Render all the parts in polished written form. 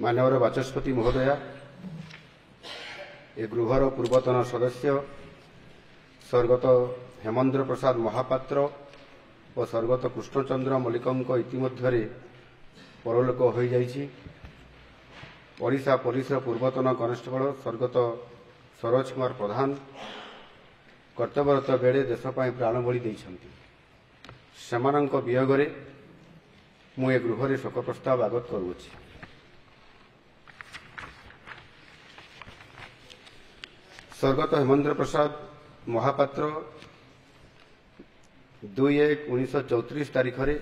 माननीय बाचस्पति महोदया, ए गृहर पूर्वतन सदस्य स्वर्गत हेमेन्द्र प्रसाद महापात्र और स्वर्गत कृष्णचंद्र मल्लिक इतिमध्य परलोक हो जाइछि। ओडिशा पुलिस पूर्वतन कनेस्टेबल स्वर्गत सरोज कुमार प्रधान कर्तव्यरत बेड़े देशपाई प्राण बलि देइछन्ति। सेमानंक वियोगरे मु ए गृहरे शोक प्रस्ताव आगत करुछि। स्वर्गत हेमेन्द्र प्रसाद महापात्र 2/1/1934 तारीख में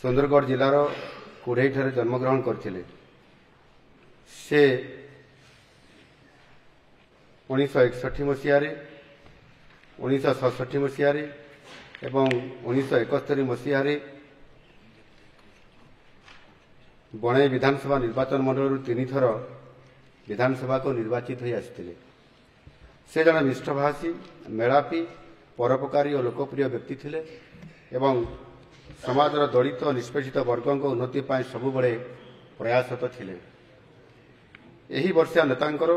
सुंदरगढ़ जिलार कुढ़ई ठारे जन्मग्रहण करथिले। से 1961 मसीह 1967 मसीह एवं 1971 मसीह बणाई विधानसभा निर्वाचन मंडल 3 थर विधानसभा को निर्वाचित हो आसते। से जड़े निष्ठभाषी मेलापी परोपकारी और लोकप्रिय व्यक्ति थिले एवं समाजर दलित और निष्पेषित वर्गों उन्नति पाई सबुबले प्रयासरत थिले। एही वर्षा नेतांकर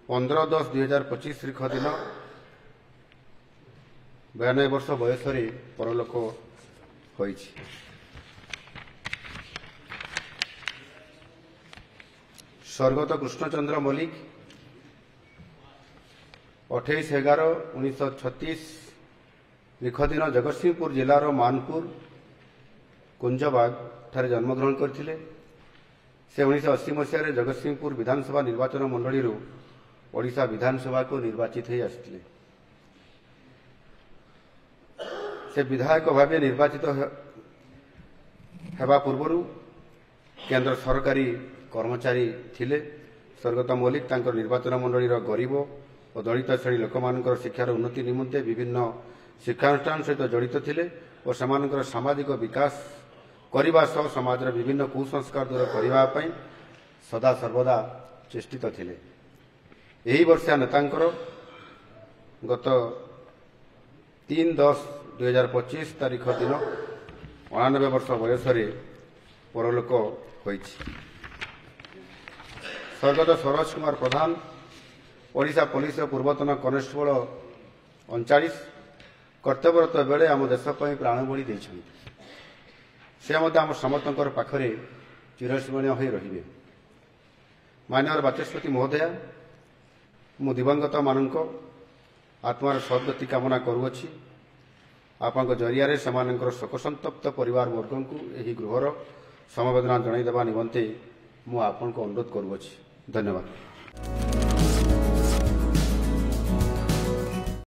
15/10/2025 तारीख दिन 92 वर्ष बयस परलोक होइछि। स्वर्गत कृष्णचंद्र मल्लिक 28/11/1936 तारीख दिन जगतसिंहपुर जिलार मानपुर कुंजबाग ठारे जन्मग्रहण करथिले। से 1980 मसीह जगतसिंहपुर विधानसभा निर्वाचन मंडली ओडिशा विधानसभा को निर्वाचित हो आसते। से विधायक भाव निर्वाचित हेबा पूर्व केंद्र सरकारी कर्मचारी थिले। स्वर्गत मल्लिक तांकर निर्वाचन मंडलीर गरीब और दलित श्रेणी लोक शिक्षार उन्नति निमंते विभिन्न शिक्षानुष्ठान सहित जड़ित थिले और सेमानकर सामाजिक विकास करने सह समाज विभिन्न कुसंस्कार दूर करने सदा सर्वदा चेष्टित थिले। यही वर्षा नेतांकर गत 3/10/2025 तारीख दिन 89 वर्ष बयस परलोक होइछि। स्वर्गत सरोज कुमार प्रधान ओडिशा पुलिस पूर्वतन कनेस्टेबल 39 कर्तव्यरत बेले आम देशपाई प्राण बलि देइछन्ति। से आम समस्त पाखरे चिरस्मरणीय हो रहिबे। माननीय बाचस्पति महोदया, मु दिवंगत मानक आत्मार सद्गति कामना करुअछि। आपनक जरिया सेमानकर शोकसंतप्त परिवार वर्ग को यही गृहर समवेदना जणाइदेवा निमंते मु आपनको अनुरोध करुअछि। धन्यवाद।